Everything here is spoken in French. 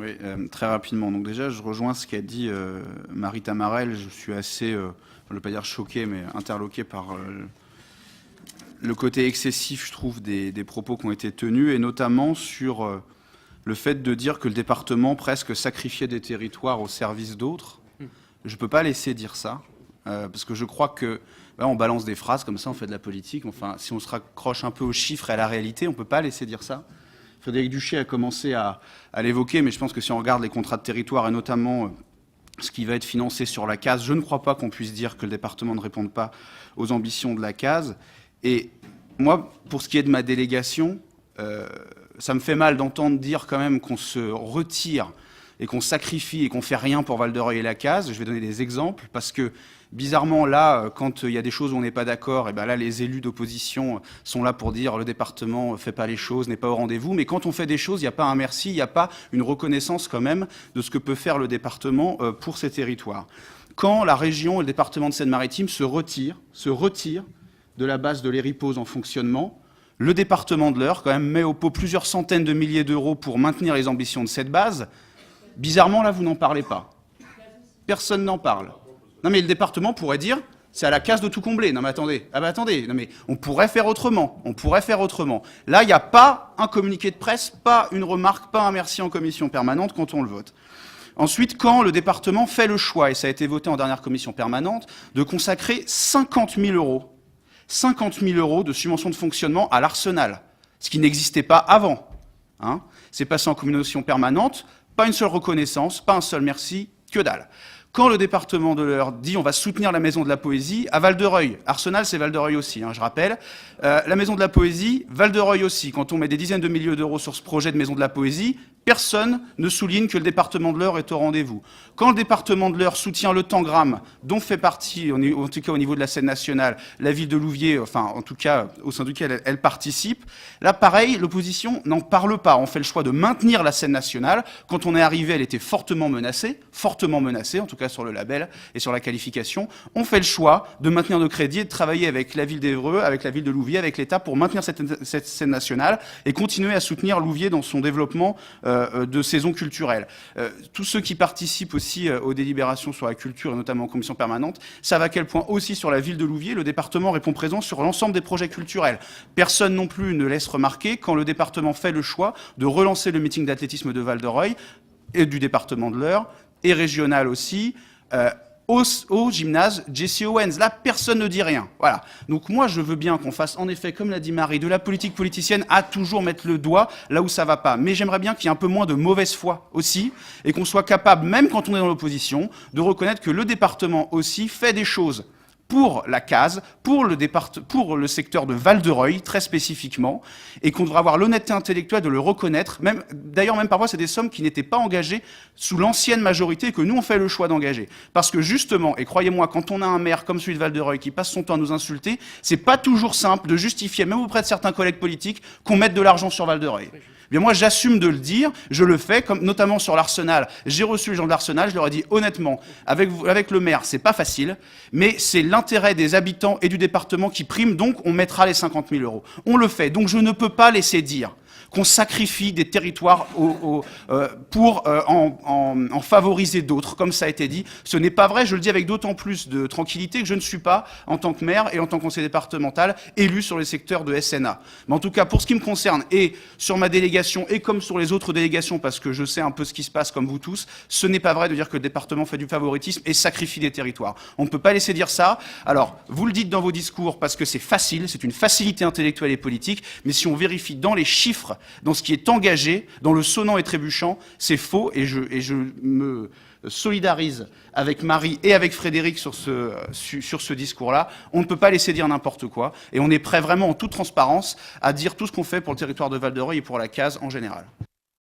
Oui, très rapidement. Donc déjà, je rejoins ce qu'a dit Marie Tamarel. Je suis assez, je ne veux pas dire choqué, mais interloqué par le côté excessif, je trouve, des propos qui ont été tenus, et notamment sur le fait de dire que le département presque sacrifiait des territoires au service d'autres. Je ne peux pas laisser dire ça, parce que je crois que on balance des phrases comme ça, on fait de la politique. Enfin, si on se raccroche un peu aux chiffres et à la réalité, on ne peut pas laisser dire ça. Frédéric Duché a commencé à l'évoquer, mais je pense que si on regarde les contrats de territoire, et notamment ce qui va être financé sur la case, je ne crois pas qu'on puisse dire que le département ne réponde pas aux ambitions de la case. Et moi, pour ce qui est de ma délégation, ça me fait mal d'entendre dire quand même qu'on se retire et qu'on sacrifie et qu'on fait rien pour Val-de-Reuil et la case. Je vais donner des exemples, parce que bizarrement, là, quand il y a des choses où on n'est pas d'accord, et ben là, les élus d'opposition sont là pour dire le département ne fait pas les choses, n'est pas au rendez-vous. Mais quand on fait des choses, il n'y a pas un merci, il n'y a pas une reconnaissance quand même de ce que peut faire le département pour ces territoires. Quand la région et le département de Seine-Maritime se retirent de la base de l'Héripose en fonctionnement, le département de l'Eure, quand même, met au pot plusieurs centaines de milliers d'euros pour maintenir les ambitions de cette base. Bizarrement, là, vous n'en parlez pas. Personne n'en parle. Non, mais le département pourrait dire, c'est à la case de tout combler. Non, mais attendez, non, mais on pourrait faire autrement. Là, il n'y a pas un communiqué de presse, pas une remarque, pas un merci en commission permanente quand on le vote. Ensuite, quand le département fait le choix, et ça a été voté en dernière commission permanente, de consacrer 50 000 euros de subvention de fonctionnement à l'Arsenal, ce qui n'existait pas avant. C'est passé en commission permanente, pas une seule reconnaissance, pas un seul merci, que dalle. Quand le département de l'Eure dit on va soutenir la Maison de la Poésie, à Val-de-Reuil, Arsenal c'est Val-de-Reuil aussi, je rappelle, la Maison de la Poésie, Val-de-Reuil aussi, quand on met des dizaines de milliers d'euros sur ce projet de Maison de la Poésie, personne ne souligne que le département de l'Eure est au rendez-vous. Quand le département de l'Eure soutient le Tangram, dont fait partie, en tout cas au niveau de la scène nationale, la ville de Louviers, enfin en tout cas au sein duquel elle participe, là pareil, l'opposition n'en parle pas. On fait le choix de maintenir la scène nationale. Quand on est arrivé, elle était fortement menacée, en tout cas sur le label et sur la qualification. On fait le choix de maintenir nos crédits et de travailler avec la ville d'Évreux, avec la ville de Louviers, avec l'État pour maintenir cette scène nationale et continuer à soutenir Louviers dans son développement de saison culturelle. Tous ceux qui participent aussi aux délibérations sur la culture, et notamment en commission permanente, savent à quel point aussi sur la ville de Louviers, le département répond présent sur l'ensemble des projets culturels. Personne non plus ne laisse remarquer quand le département fait le choix de relancer le meeting d'athlétisme de Val-de-Reuil et du département de l'Eure, et régional aussi, au gymnase Jesse Owens. Là, personne ne dit rien. Voilà. Donc moi, je veux bien qu'on fasse, en effet, comme l'a dit Marie, de la politique politicienne à toujours mettre le doigt là où ça va pas. Mais j'aimerais bien qu'il y ait un peu moins de mauvaise foi aussi, et qu'on soit capable, même quand on est dans l'opposition, de reconnaître que le département aussi fait des choses pour la case, pour le secteur de Val-de-Reuil, très spécifiquement, et qu'on devra avoir l'honnêteté intellectuelle de le reconnaître. D'ailleurs, même parfois, c'est des sommes qui n'étaient pas engagées sous l'ancienne majorité et que nous, on fait le choix d'engager. Parce que justement, et croyez-moi, quand on a un maire comme celui de Val-de-Reuil qui passe son temps à nous insulter, c'est pas toujours simple de justifier, même auprès de certains collègues politiques, qu'on mette de l'argent sur Val-de-Reuil. Bien moi, j'assume de le dire, je le fais, comme notamment sur l'Arsenal. J'ai reçu les gens de l'Arsenal, je leur ai dit honnêtement, avec le maire, c'est pas facile, mais c'est l'intérêt des habitants et du département qui prime, donc on mettra les 50 000 euros. On le fait, donc je ne peux pas laisser dire qu'on sacrifie des territoires pour en favoriser d'autres, comme ça a été dit. Ce n'est pas vrai, je le dis avec d'autant plus de tranquillité que je ne suis pas, en tant que maire et en tant que conseiller départemental, élu sur les secteurs de SNA. Mais en tout cas, pour ce qui me concerne, et sur ma délégation, et comme sur les autres délégations, parce que je sais un peu ce qui se passe comme vous tous, ce n'est pas vrai de dire que le département fait du favoritisme et sacrifie des territoires. On ne peut pas laisser dire ça. Alors, vous le dites dans vos discours parce que c'est facile, c'est une facilité intellectuelle et politique, mais si on vérifie dans les chiffres, dans ce qui est engagé, dans le sonnant et trébuchant, c'est faux, et je me solidarise avec Marie et avec Frédéric sur ce discours-là. On ne peut pas laisser dire n'importe quoi, et on est prêt vraiment en toute transparence à dire tout ce qu'on fait pour le territoire de Val-de-Reuil et pour la case en général.